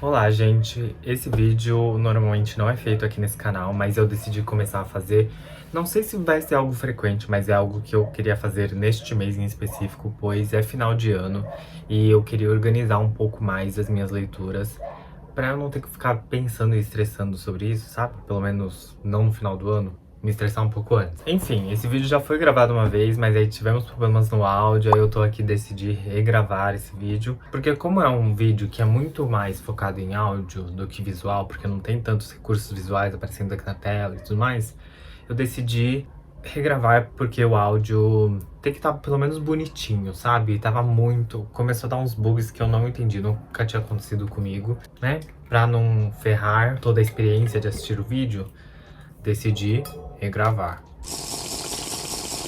Olá, gente! Esse vídeo normalmente não é feito aqui nesse canal, mas eu decidi começar a fazer. Não sei se vai ser algo frequente, mas é algo que eu queria fazer neste mês em específico, pois é final de ano e eu queria organizar um pouco mais as minhas leituras pra eu não ter que ficar pensando e estressando sobre isso, sabe? Pelo menos não no final do ano. Me estressar um pouco antes. Enfim, esse vídeo já foi gravado uma vez, mas aí tivemos problemas no áudio, aí eu tô aqui decidi regravar esse vídeo. Porque como é um vídeo que é muito mais focado em áudio do que visual, porque não tem tantos recursos visuais aparecendo aqui na tela e tudo mais, eu decidi regravar porque o áudio tem que estar pelo menos bonitinho, sabe? Tava muito... Começou a dar uns bugs que eu não entendi, nunca tinha acontecido comigo, né? Pra não ferrar toda a experiência de assistir o vídeo, decidi regravar.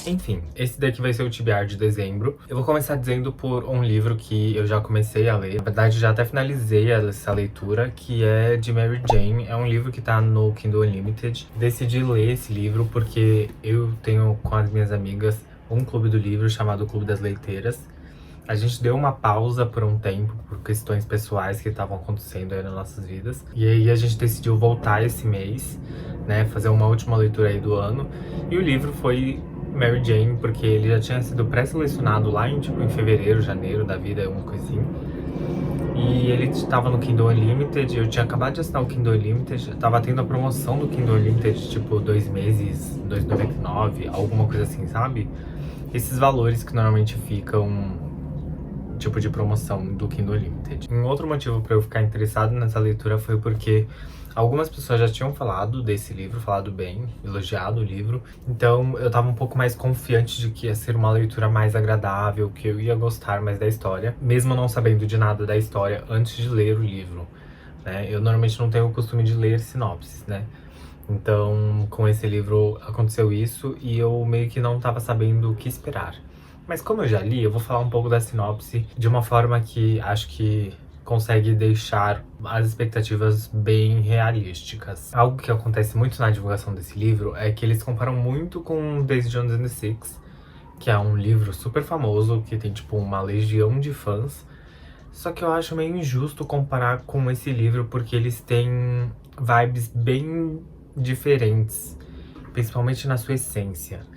Enfim, esse daqui vai ser o TBR de dezembro. Eu vou começar dizendo por um livro que eu já comecei a ler. Na verdade, já até finalizei essa leitura, que é de Mary Jane. É um livro que tá no Kindle Unlimited. Decidi ler esse livro porque eu tenho com as minhas amigas um clube do livro chamado Clube das Leiteiras. A gente deu uma pausa por um tempo, por questões pessoais que estavam acontecendo aí nas nossas vidas. E aí a gente decidiu voltar esse mês, né, fazer uma última leitura aí do ano. E o livro foi Mary Jane, porque ele já tinha sido pré-selecionado lá em, tipo, em fevereiro, janeiro da vida, alguma coisa assim. E ele estava no Kindle Unlimited, eu tinha acabado de assinar o Kindle Unlimited, tava tendo a promoção do Kindle Unlimited, tipo, 2 meses, R$2,99, alguma coisa assim, sabe? Esses valores que normalmente ficam tipo de promoção do Kindle Unlimited. Um outro motivo para eu ficar interessado nessa leitura foi porque algumas pessoas já tinham falado desse livro, falado bem, elogiado o livro. Então eu tava um pouco mais confiante de que ia ser uma leitura mais agradável, que eu ia gostar mais da história, mesmo não sabendo de nada da história antes de ler o livro, né? Eu normalmente não tenho o costume de ler sinopses, né? Então, com esse livro aconteceu isso e eu meio que não tava sabendo o que esperar. Mas como eu já li, eu vou falar um pouco da sinopse de uma forma que acho que consegue deixar as expectativas bem realísticas. Algo que acontece muito na divulgação desse livro é que eles comparam muito com Daisy Jones and the Six, que é um livro super famoso, que tem tipo uma legião de fãs. Só que eu acho meio injusto comparar com esse livro, porque eles têm vibes bem diferentes, principalmente na sua essência.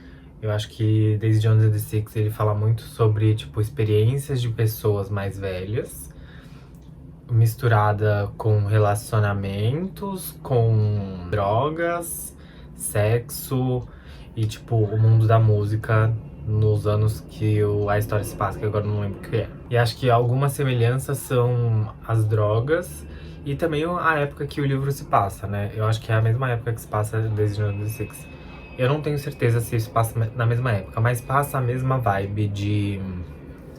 Eu acho que Daisy Jones and the Six, ele fala muito sobre, tipo, experiências de pessoas mais velhas, misturada com relacionamentos, com drogas, sexo e, tipo, o mundo da música nos anos que a história se passa, que agora eu não lembro o que é. E acho que algumas semelhanças são as drogas e também a época que o livro se passa, né? Eu acho que é a mesma época que se passa Daisy Jones and the Six. Eu não tenho certeza se isso passa na mesma época, mas passa a mesma vibe de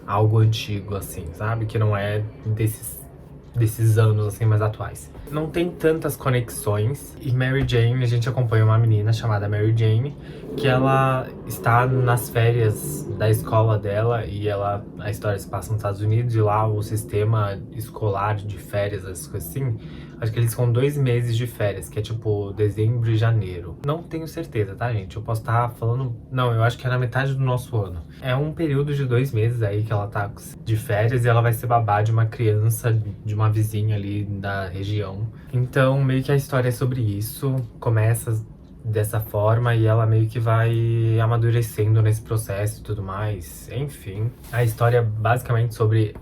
algo antigo, assim, sabe? Que não é desses anos, assim, mais atuais. Não tem tantas conexões. E Mary Jane, a gente acompanha uma menina chamada Mary Jane, que ela está nas férias da escola dela e a história se passa nos Estados Unidos e lá o sistema escolar de férias, essas coisas assim, acho que eles ficam 2 meses de férias, que é tipo dezembro e janeiro. Não tenho certeza, tá, gente? Eu posso estar falando... Não, eu acho que é na metade do nosso ano. É um período de 2 meses aí que ela tá de férias e ela vai ser babá de uma criança, de uma vizinha ali da região. Então, meio que a história é sobre isso. Começa dessa forma e ela meio que vai amadurecendo nesse processo e tudo mais. Enfim, a história é basicamente sobre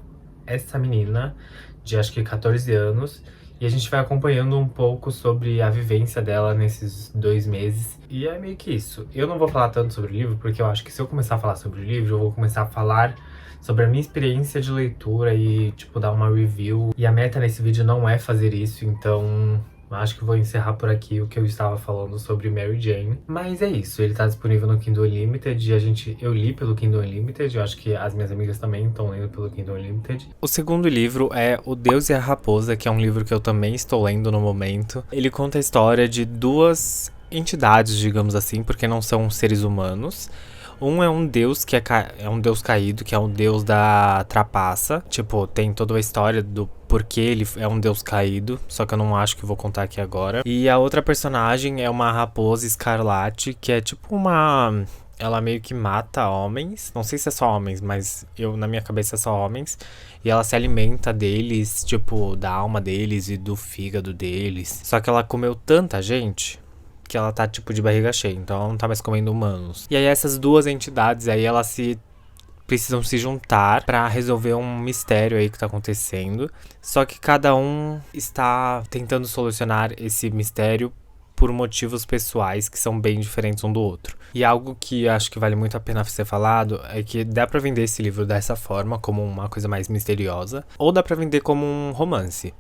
essa menina de acho que 14 anos. E a gente vai acompanhando um pouco sobre a vivência dela nesses 2 meses. E é meio que isso. Eu não vou falar tanto sobre o livro, porque eu acho que se eu começar a falar sobre o livro, eu vou começar a falar sobre a minha experiência de leitura e, tipo, dar uma review. E a meta nesse vídeo não é fazer isso, então acho que vou encerrar por aqui o que eu estava falando sobre Mary Jane. Mas é isso, ele tá disponível no Kindle Unlimited e eu li pelo Kindle Unlimited, eu acho que as minhas amigas também estão lendo pelo Kindle Unlimited. O segundo livro é O Deus e a Raposa, que é um livro que eu também estou lendo no momento. Ele conta a história de 2 entidades, digamos assim, porque não são seres humanos. Um é um deus que é um deus caído, que é um deus da trapaça. Tipo, tem toda a história do porquê ele é um deus caído, só que eu não acho que vou contar aqui agora. E a outra personagem é uma raposa escarlate, que é tipo uma ela meio que mata homens. Não sei se é só homens, mas na minha cabeça é só homens. E ela se alimenta deles, tipo, da alma deles e do fígado deles. Só que ela comeu tanta gente que ela tá, tipo, de barriga cheia. Então ela não tá mais comendo humanos. E aí essas duas entidades aí, elas precisam se juntar pra resolver um mistério aí que tá acontecendo. Só que cada um está tentando solucionar esse mistério por motivos pessoais que são bem diferentes um do outro. E algo que acho que vale muito a pena ser falado é que dá pra vender esse livro dessa forma, como uma coisa mais misteriosa, ou dá pra vender como um romance.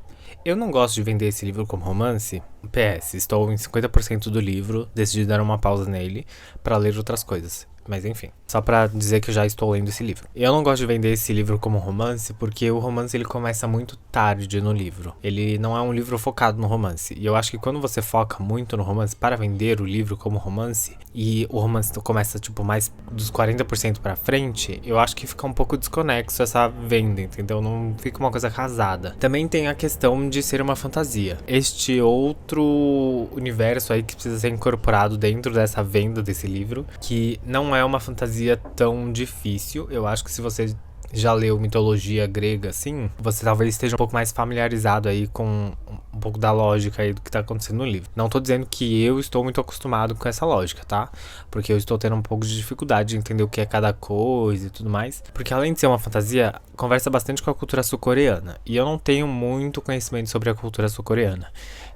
Eu não gosto de vender esse livro como romance. PS, estou em 50% do livro, decidi dar uma pausa nele pra ler outras coisas. Mas enfim, só pra dizer que eu já estou lendo esse livro. Eu não gosto de vender esse livro como romance, porque o romance ele começa muito tarde no livro. Ele não é um livro focado no romance. E eu acho que quando você foca muito no romance para vender o livro como romance, e o romance começa tipo mais dos 40% pra frente, eu acho que fica um pouco desconexo essa venda, entendeu? Não fica uma coisa casada. Também tem a questão de ser uma fantasia. Este outro universo aí que precisa ser incorporado dentro dessa venda desse livro, que não é uma fantasia tão difícil. Eu acho que se você já leu mitologia grega, assim, você talvez esteja um pouco mais familiarizado aí com um pouco da lógica aí do que tá acontecendo no livro. Não tô dizendo que eu estou muito acostumado com essa lógica, tá? Porque eu estou tendo um pouco de dificuldade de entender o que é cada coisa e tudo mais. Porque além de ser uma fantasia, conversa bastante com a cultura sul-coreana. E eu não tenho muito conhecimento sobre a cultura sul-coreana.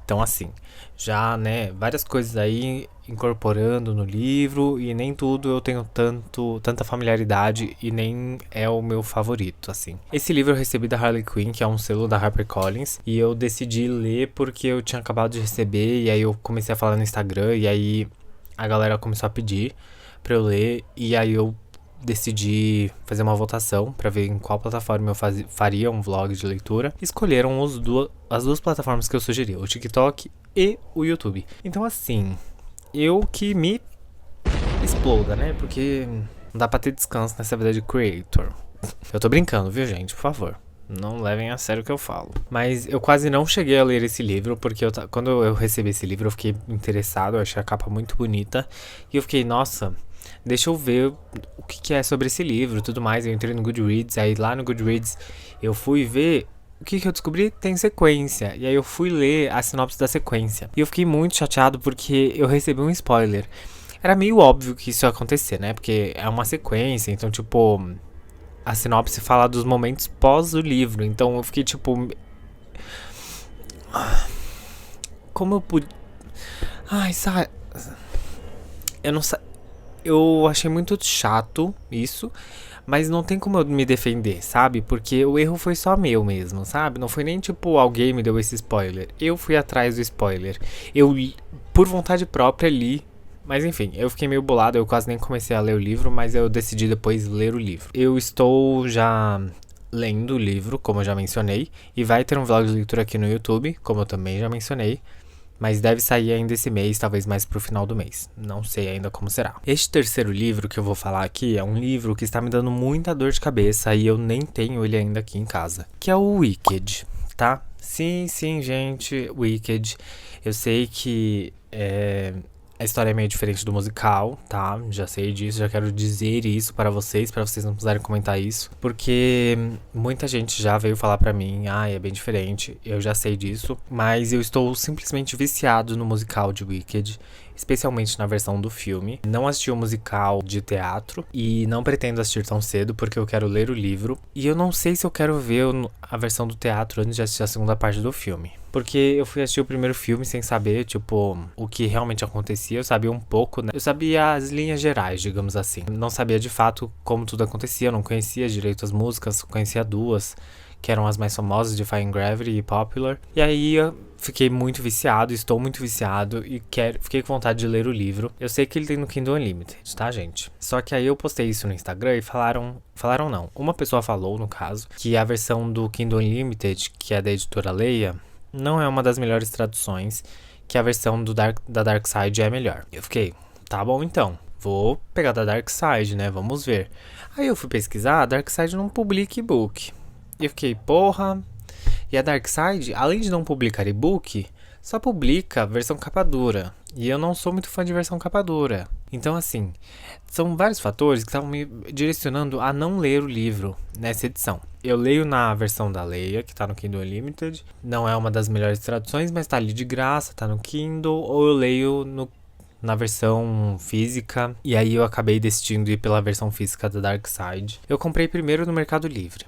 Então, assim, já, né, várias coisas aí incorporando no livro e nem tudo eu tenho tanta familiaridade e nem é o meu favorito, assim. Esse livro eu recebi da Harley Quinn, que é um selo da HarperCollins, e eu decidi ler porque eu tinha acabado de receber e aí eu comecei a falar no Instagram e aí a galera começou a pedir pra eu ler e aí eu decidi fazer uma votação pra ver em qual plataforma eu faria um vlog de leitura. Escolheram as duas plataformas que eu sugeri, o TikTok e o YouTube. Então assim, eu que me exploda, né? Porque não dá pra ter descanso nessa vida de creator. Eu tô brincando, viu, gente? Por favor, não levem a sério o que eu falo. Mas eu quase não cheguei a ler esse livro, porque quando eu recebi esse livro eu fiquei interessado, eu achei a capa muito bonita. E eu fiquei, nossa, deixa eu ver o que é sobre esse livro e tudo mais. Eu entrei no Goodreads, aí lá no Goodreads eu fui ver o que eu descobri. Tem sequência. E aí eu fui ler a sinopse da sequência. E eu fiquei muito chateado porque eu recebi um spoiler. Era meio óbvio que isso ia acontecer, né? Porque é uma sequência, então tipo, a sinopse fala dos momentos pós o livro. Então eu fiquei tipo, como eu pude... Ai, sabe... Eu não sei... Eu achei muito chato isso, mas não tem como eu me defender, sabe? Porque o erro foi só meu mesmo, sabe? Não foi nem tipo alguém me deu esse spoiler. Eu fui atrás do spoiler. Eu, por vontade própria, li. Mas enfim, eu fiquei meio bolado, eu quase nem comecei a ler o livro, mas eu decidi depois ler o livro. Eu estou já lendo o livro, como eu já mencionei, e vai ter um vlog de leitura aqui no YouTube, como eu também já mencionei. Mas deve sair ainda esse mês, talvez mais pro final do mês. Não sei ainda como será. Este terceiro livro que eu vou falar aqui é um livro que está me dando muita dor de cabeça e eu nem tenho ele ainda aqui em casa. Que é o Wicked, tá? Sim, gente, Wicked. Eu sei que a história é meio diferente do musical, tá? Já sei disso, já quero dizer isso para vocês não precisarem comentar isso. Porque muita gente já veio falar pra mim, é bem diferente, eu já sei disso. Mas eu estou simplesmente viciado no musical de Wicked, especialmente na versão do filme. Não assisti o musical de teatro e não pretendo assistir tão cedo porque eu quero ler o livro. E eu não sei se eu quero ver a versão do teatro antes de assistir a segunda parte do filme. Porque eu fui assistir o primeiro filme sem saber, tipo, o que realmente acontecia. Eu sabia um pouco, né? Eu sabia as linhas gerais, digamos assim. Não sabia de fato como tudo acontecia, eu não conhecia direito as músicas, conhecia duas, que eram as mais famosas, Defying Gravity e Popular. E aí eu fiquei muito viciado, estou muito viciado e fiquei com vontade de ler o livro. Eu sei que ele tem no Kindle Unlimited, tá, gente? Só que aí eu postei isso no Instagram e falaram não. Uma pessoa falou, no caso, que a versão do Kindle Unlimited, que é da editora Leia, não é uma das melhores traduções, que a versão da Dark Side é melhor. Eu fiquei, tá bom então, vou pegar da Dark Side, né, vamos ver. Aí eu fui pesquisar, a Dark Side não publica e-book. E eu fiquei, porra, e a Dark Side, além de não publicar e-book, só publica versão capa dura. E eu não sou muito fã de versão capa dura. Então, assim, são vários fatores que estavam me direcionando a não ler o livro nessa edição. Eu leio na versão da Leia, que tá no Kindle Unlimited. Não é uma das melhores traduções, mas tá ali de graça, tá no Kindle. Ou eu leio na versão física. E aí eu acabei decidindo ir pela versão física da Dark Side. Eu comprei primeiro no Mercado Livre.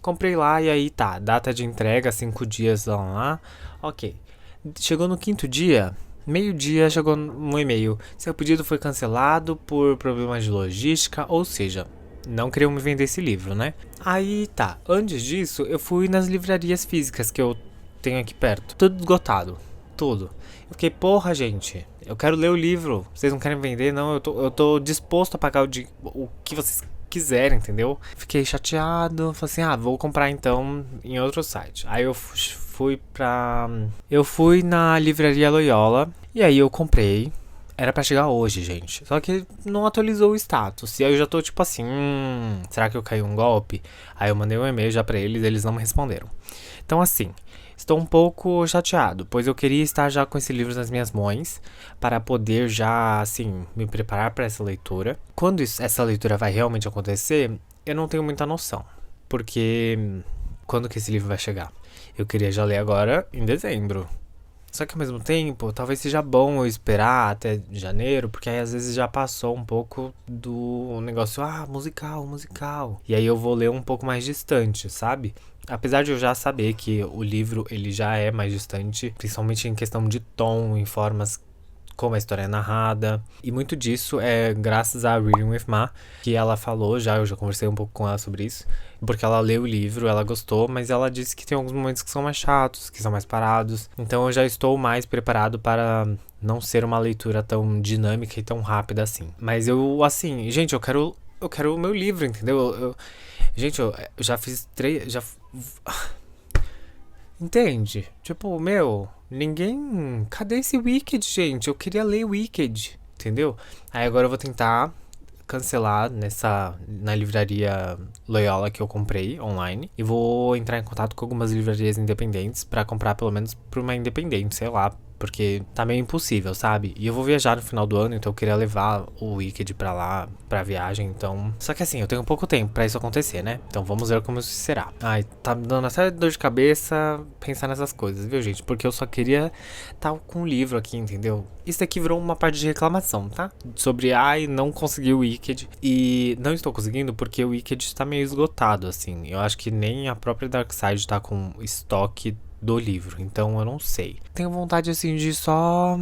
Comprei lá e aí tá, data de entrega, 5 dias lá. Ok. Chegou no 5º dia... Meio-dia chegou um e-mail. Seu pedido foi cancelado por problemas de logística, ou seja, não queriam me vender esse livro, né? Aí tá, antes disso eu fui nas livrarias físicas que eu tenho aqui perto. Tudo esgotado, tudo. Eu fiquei, porra gente, eu quero ler o livro, vocês não querem vender? Não, eu tô disposto a pagar o que vocês quiserem, entendeu? Fiquei chateado, falei assim, vou comprar então em outro site. Aí eu fui na livraria Loyola e aí eu comprei. Era pra chegar hoje, gente. Só que não atualizou o status. E aí eu já tô tipo assim, será que eu caí um golpe? Aí eu mandei um e-mail já pra eles não me responderam. Então assim, estou um pouco chateado, pois eu queria estar já com esse livro nas minhas mãos para poder já, assim, me preparar para essa leitura. Quando essa leitura vai realmente acontecer, eu não tenho muita noção, porque quando que esse livro vai chegar? Eu queria já ler agora em dezembro. Só que ao mesmo tempo, talvez seja bom eu esperar até janeiro, porque aí às vezes já passou um pouco do negócio, musical. E aí eu vou ler um pouco mais distante, sabe? Apesar de eu já saber que o livro ele já é mais distante, principalmente em questão de tom, em formas como a história é narrada. E muito disso é graças a Reading with Ma, que ela falou eu já conversei um pouco com ela sobre isso, porque ela leu o livro, ela gostou, mas ela disse que tem alguns momentos que são mais chatos, que são mais parados. Então eu já estou mais preparado para não ser uma leitura tão dinâmica e tão rápida assim. Mas gente, eu quero o meu livro, entendeu? Gente, eu já fiz 3... Entende? Tipo, ninguém... Cadê esse Wicked, gente? Eu queria ler Wicked, entendeu? Aí agora eu vou tentar cancelar na livraria Loyola que eu comprei online. E vou entrar em contato com algumas livrarias independentes pra comprar pelo menos por uma independente, sei lá. Porque tá meio impossível, sabe? E eu vou viajar no final do ano, então eu queria levar o Wicked pra lá, pra viagem, então... Só que assim, eu tenho pouco tempo pra isso acontecer, né? Então vamos ver como isso será. Ai, tá me dando até dor de cabeça pensar nessas coisas, viu, gente? Porque eu só queria tá com o livro aqui, entendeu? Isso aqui virou uma parte de reclamação, tá? Sobre, não consegui o Wicked. E não estou conseguindo porque o Wicked tá meio esgotado, assim. Eu acho que nem a própria Dark Side tá com estoque do livro, então eu não sei. Tenho vontade assim de só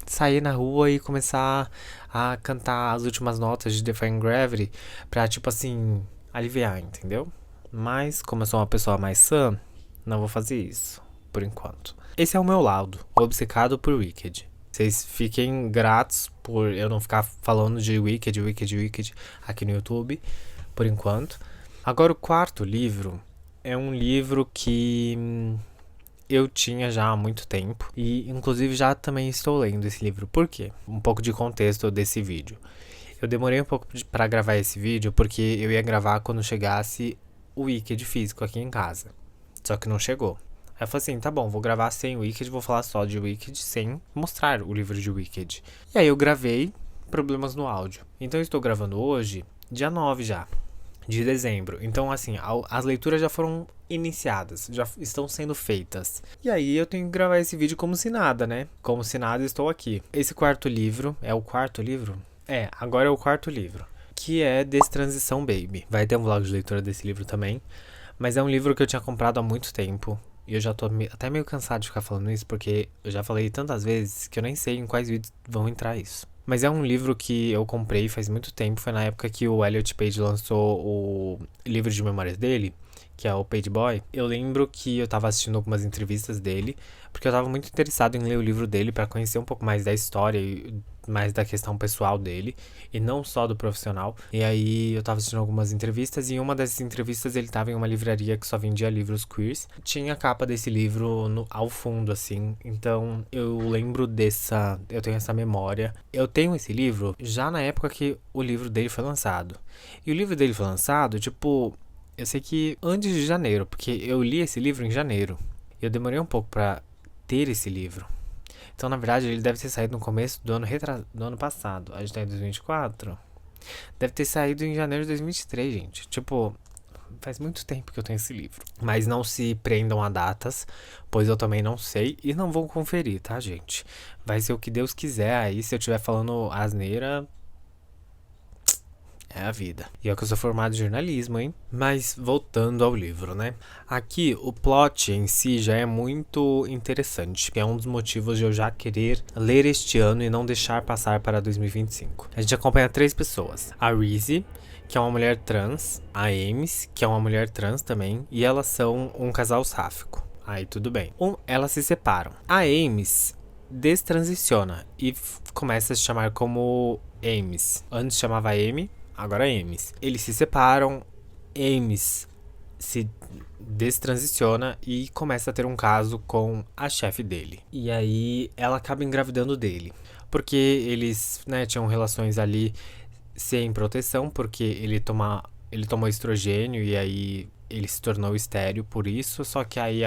sair na rua e começar a cantar as últimas notas de Defying Gravity pra, tipo assim, aliviar, entendeu? Mas como eu sou uma pessoa mais sã, não vou fazer isso, por enquanto. Esse é o meu laudo, obcecado por Wicked. Vocês fiquem gratos por eu não ficar falando de Wicked aqui no YouTube, por enquanto. Agora o 4º livro é um livro que eu tinha já há muito tempo e inclusive já também estou lendo esse livro. Por quê? Um pouco de contexto desse vídeo. Eu demorei um pouco para gravar esse vídeo porque eu ia gravar quando chegasse o Wicked físico aqui em casa. Só que não chegou. Aí eu falei assim, tá bom, vou gravar sem Wicked, vou falar só de Wicked sem mostrar o livro de Wicked. E aí eu gravei, problemas no áudio. Então eu estou gravando hoje, dia 9 já. De dezembro. Então, assim, as leituras já foram iniciadas, já estão sendo feitas. E aí eu tenho que gravar esse vídeo como se nada, né? Como se nada, estou aqui. Esse 4º livro, é o 4º livro? Agora é o 4º livro, que é Destransição Baby. Vai ter um vlog de leitura desse livro também, mas é um livro que eu tinha comprado há muito tempo. E eu já tô até meio cansado de ficar falando isso, porque eu já falei tantas vezes que eu nem sei em quais vídeos vão entrar isso. Mas é um livro que eu comprei faz muito tempo. Foi na época que o Elliot Page lançou o livro de memórias dele, que é o Page Boy. Eu lembro que eu tava assistindo algumas entrevistas dele, porque eu tava muito interessado em ler o livro dele pra conhecer um pouco mais da história e mais da questão pessoal dele, e não só do profissional. E aí eu tava assistindo algumas entrevistas, e em uma dessas entrevistas ele tava em uma livraria que só vendia livros queers. Tinha a capa desse livro ao fundo, assim. Então eu lembro eu tenho essa memória. Eu tenho esse livro já na época que o livro dele foi lançado. E o livro dele foi lançado, tipo, eu sei que antes de janeiro, porque eu li esse livro em janeiro. Eu demorei um pouco pra ter esse livro. Então, na verdade, ele deve ter saído no começo do ano passado. A gente tá em 2024. Deve ter saído em janeiro de 2023, gente. Tipo, faz muito tempo que eu tenho esse livro. Mas não se prendam a datas, pois eu também não sei e não vou conferir, tá, gente? Vai ser o que Deus quiser aí. Se eu estiver falando asneira, é a vida. E é que eu sou formado em jornalismo, hein? Mas voltando ao livro, né? Aqui, o plot em si já é muito interessante, que é um dos motivos de eu já querer ler este ano e não deixar passar para 2025. A gente acompanha 3 pessoas. A Reese, que é uma mulher trans. A Ames, que é uma mulher trans também. E elas são um casal sáfico. Aí tudo bem. Elas se separam. A Ames destransiciona e começa a se chamar como Ames. Antes chamava Amy, agora Ames. Eles se separam, Ames se destransiciona e começa a ter um caso com a chefe dele. E aí ela acaba engravidando dele. Porque eles, né, tinham relações ali sem proteção, porque ele tomou estrogênio e aí ele se tornou estéril por isso, só que aí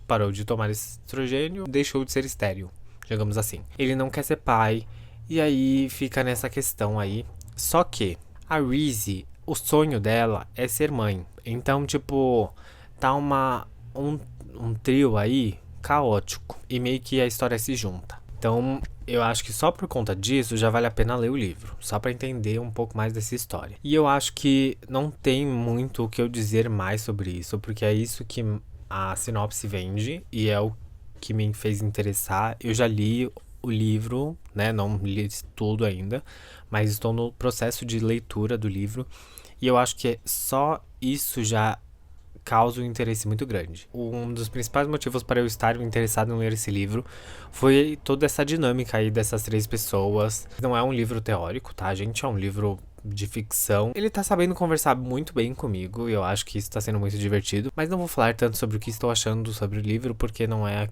parou de tomar estrogênio, deixou de ser estéril, digamos assim. Ele não quer ser pai, e aí fica nessa questão aí. Só que a Reese, o sonho dela é ser mãe. Então, tipo, tá um trio aí caótico. E meio que a história se junta. Então, eu acho que só por conta disso já vale a pena ler o livro. Só pra entender um pouco mais dessa história. E eu acho que não tem muito o que eu dizer mais sobre isso. Porque é isso que a sinopse vende. E é o que me fez interessar. Eu já li o livro, né? Não li tudo ainda, mas estou no processo de leitura do livro e eu acho que só isso já causa um interesse muito grande. Um dos principais motivos para eu estar interessado em ler esse livro foi toda essa dinâmica aí dessas 3 pessoas. Não é um livro teórico, tá, gente? É um livro de ficção. Ele tá sabendo conversar muito bem comigo e eu acho que isso tá sendo muito divertido, mas não vou falar tanto sobre o que estou achando sobre o livro porque não é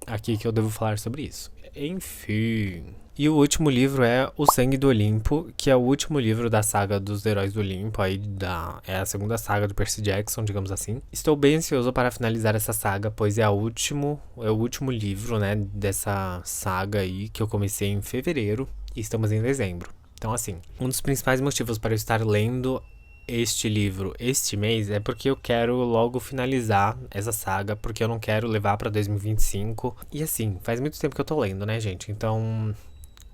aqui que eu devo falar sobre isso. Enfim. E o último livro é O Sangue do Olimpo, que é o último livro da saga dos Heróis do Olimpo, é a segunda saga do Percy Jackson, digamos assim. Estou bem ansioso para finalizar essa saga, pois é o último livro, né, dessa saga aí, que eu comecei em fevereiro e estamos em dezembro. Então, assim, um dos principais motivos para eu estar lendo este livro este mês é porque eu quero logo finalizar essa saga, porque eu não quero levar pra 2025. E assim, faz muito tempo que eu tô lendo, né, gente? Então,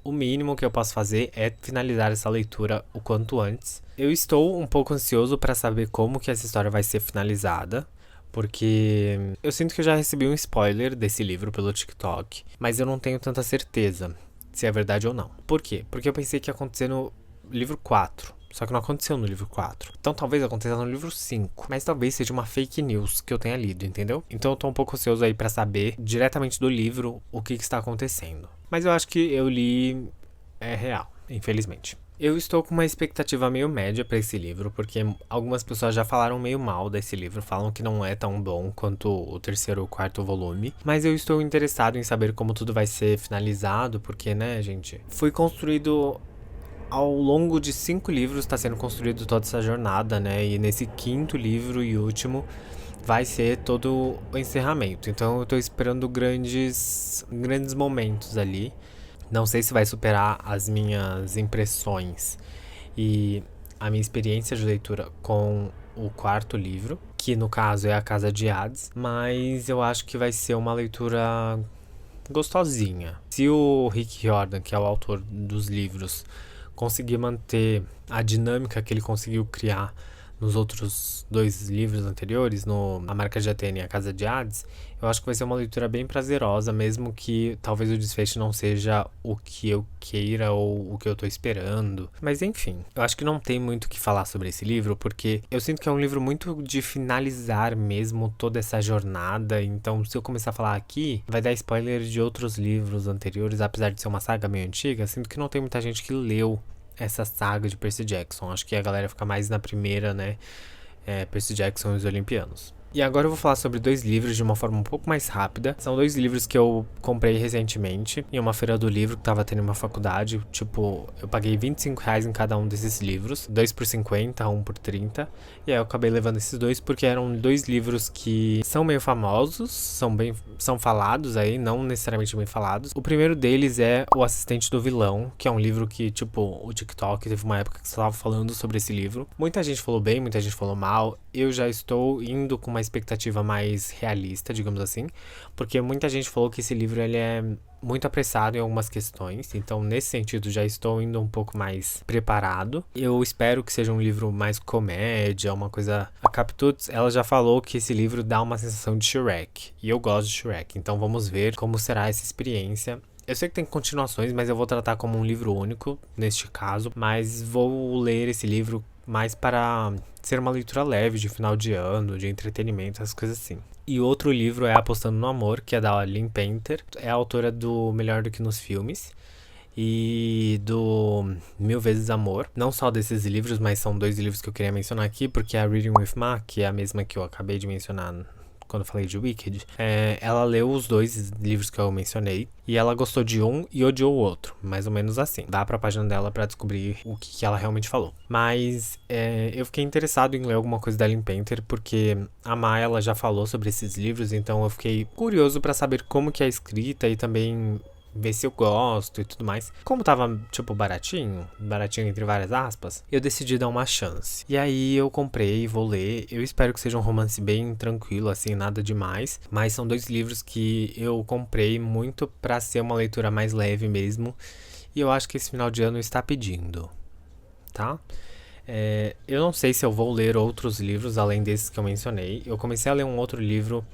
o mínimo que eu posso fazer é finalizar essa leitura o quanto antes. Eu estou um pouco ansioso pra saber como que essa história vai ser finalizada, porque eu sinto que eu já recebi um spoiler desse livro pelo TikTok, mas eu não tenho tanta certeza se é verdade ou não. Por quê? Porque eu pensei que ia acontecer no livro 4. Só que não aconteceu no livro 4. Então talvez aconteça no livro 5. Mas talvez seja uma fake news que eu tenha lido, entendeu? Então eu tô um pouco ansioso aí pra saber diretamente do livro o que está acontecendo. Mas eu acho que eu li é real, infelizmente. Eu estou com uma expectativa meio média pra esse livro, porque algumas pessoas já falaram meio mal desse livro, falam que não é tão bom quanto o 3º ou 4º volume. Mas eu estou interessado em saber como tudo vai ser finalizado, porque, né, gente, foi construído ao longo de 5 livros, está sendo construído toda essa jornada, né? E nesse 5º livro e último vai ser todo o encerramento. Então eu tô esperando grandes momentos ali. Não sei se vai superar as minhas impressões e a minha experiência de leitura com o 4º livro, que no caso é A Casa de Hades, mas eu acho que vai ser uma leitura gostosinha. Se o Rick Riordan, que é o autor dos livros, conseguir manter a dinâmica que ele conseguiu criar nos outros 2 livros anteriores, no A Marca de Atena e A Casa de Hades, eu acho que vai ser uma leitura bem prazerosa, mesmo que talvez o desfecho não seja o que eu queira ou o que eu tô esperando. Mas enfim, eu acho que não tem muito o que falar sobre esse livro, porque eu sinto que é um livro muito de finalizar mesmo toda essa jornada, então se eu começar a falar aqui, vai dar spoiler de outros livros anteriores, apesar de ser uma saga meio antiga, sinto que não tem muita gente que leu essa saga de Percy Jackson. Acho que a galera fica mais na primeira, né? Percy Jackson e os Olimpianos. E agora eu vou falar sobre 2 livros de uma forma um pouco mais rápida. São 2 livros que eu comprei recentemente em uma feira do livro que tava tendo em uma faculdade. Tipo, eu paguei R$ 25 em cada um desses livros. 2 por 50, um por 30. E aí eu acabei levando esses 2 porque eram 2 livros que são meio famosos, são falados aí, não necessariamente bem falados. O primeiro deles é O Assistente do Vilão, que é um livro que, tipo, o TikTok teve uma época que estava falando sobre esse livro. Muita gente falou bem, muita gente falou mal. Eu já estou indo com uma expectativa mais realista, digamos assim, porque muita gente falou que esse livro ele é muito apressado em algumas questões, então nesse sentido já estou indo um pouco mais preparado. Eu espero que seja um livro mais comédia, uma coisa... A Captuts, ela já falou que esse livro dá uma sensação de Shrek, e eu gosto de Shrek, então vamos ver como será essa experiência. Eu sei que tem continuações, mas eu vou tratar como um livro único, neste caso, mas vou ler esse livro mais para ser uma leitura leve de final de ano, de entretenimento, essas coisas assim. E outro livro é Apostando no Amor, que é da Lynn Painter. É a autora do Melhor do que nos Filmes e do Mil Vezes Amor. Não só desses livros, mas são 2 livros que eu queria mencionar aqui, porque a Reading with Ma, que é a mesma que eu acabei de mencionar quando eu falei de Wicked, ela leu os 2 livros que eu mencionei e ela gostou de um e odiou o outro, mais ou menos assim. Dá pra página dela pra descobrir o que ela realmente falou. Mas eu fiquei interessado em ler alguma coisa da Lynn Painter porque a Maya ela já falou sobre esses livros, então eu fiquei curioso pra saber como que é a escrita e também ver se eu gosto e tudo mais. Como tava, tipo, baratinho entre várias aspas, eu decidi dar uma chance. E aí eu comprei, vou ler. Eu espero que seja um romance bem tranquilo, assim, nada demais. Mas são 2 livros que eu comprei muito pra ser uma leitura mais leve mesmo. E eu acho que esse final de ano está pedindo, tá? Eu não sei se eu vou ler outros livros além desses que eu mencionei. Eu comecei a ler um outro livro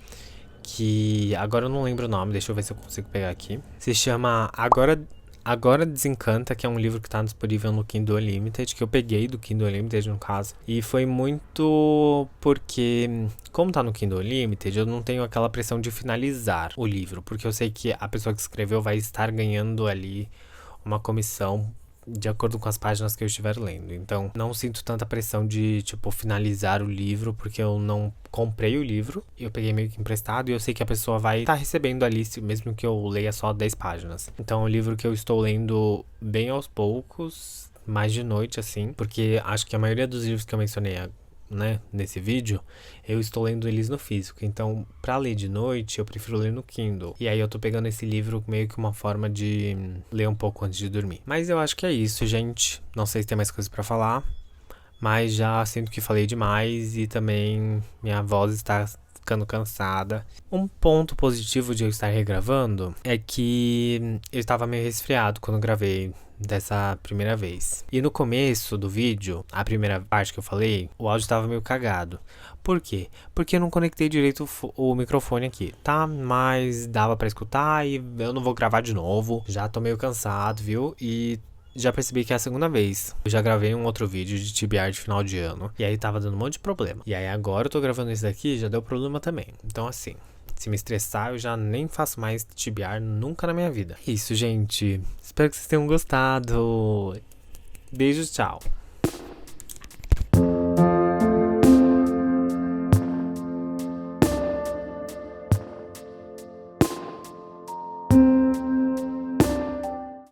que agora eu não lembro o nome, deixa eu ver se eu consigo pegar aqui. Se chama Agora Desencanta, que é um livro que tá disponível no Kindle Unlimited, que eu peguei do Kindle Unlimited no caso. E foi muito porque, como tá no Kindle Unlimited, eu não tenho aquela pressão de finalizar o livro, porque eu sei que a pessoa que escreveu vai estar ganhando ali uma comissão de acordo com as páginas que eu estiver lendo. Então, não sinto tanta pressão de, tipo, finalizar o livro, porque eu não comprei o livro. Eu peguei meio que emprestado e eu sei que a pessoa vai estar recebendo ali, mesmo que eu leia só 10 páginas. Então, é um livro que eu estou lendo bem aos poucos, mais de noite, assim, porque acho que a maioria dos livros que eu mencionei, né, nesse vídeo, eu estou lendo eles no físico. Então, pra ler de noite, eu prefiro ler no Kindle. E aí eu tô pegando esse livro meio que uma forma de ler um pouco antes de dormir. Mas eu acho que é isso, gente. Não sei se tem mais coisas pra falar, mas já sinto que falei demais e também minha voz está ficando cansada. Um ponto positivo de eu estar regravando é que eu estava meio resfriado quando gravei dessa primeira vez. E no começo do vídeo, a primeira parte que eu falei, o áudio estava meio cagado. Por quê? Porque eu não conectei direito o microfone aqui, tá? Mas dava pra escutar e eu não vou gravar de novo. Já tô meio cansado, viu? E já percebi que é a segunda vez. Eu já gravei um outro vídeo de TBR de final de ano. E aí tava dando um monte de problema. E aí agora eu tô gravando esse daqui e já deu problema também. Então assim, se me estressar eu já nem faço mais TBR nunca na minha vida. Isso, gente. Espero que vocês tenham gostado. Beijos, tchau.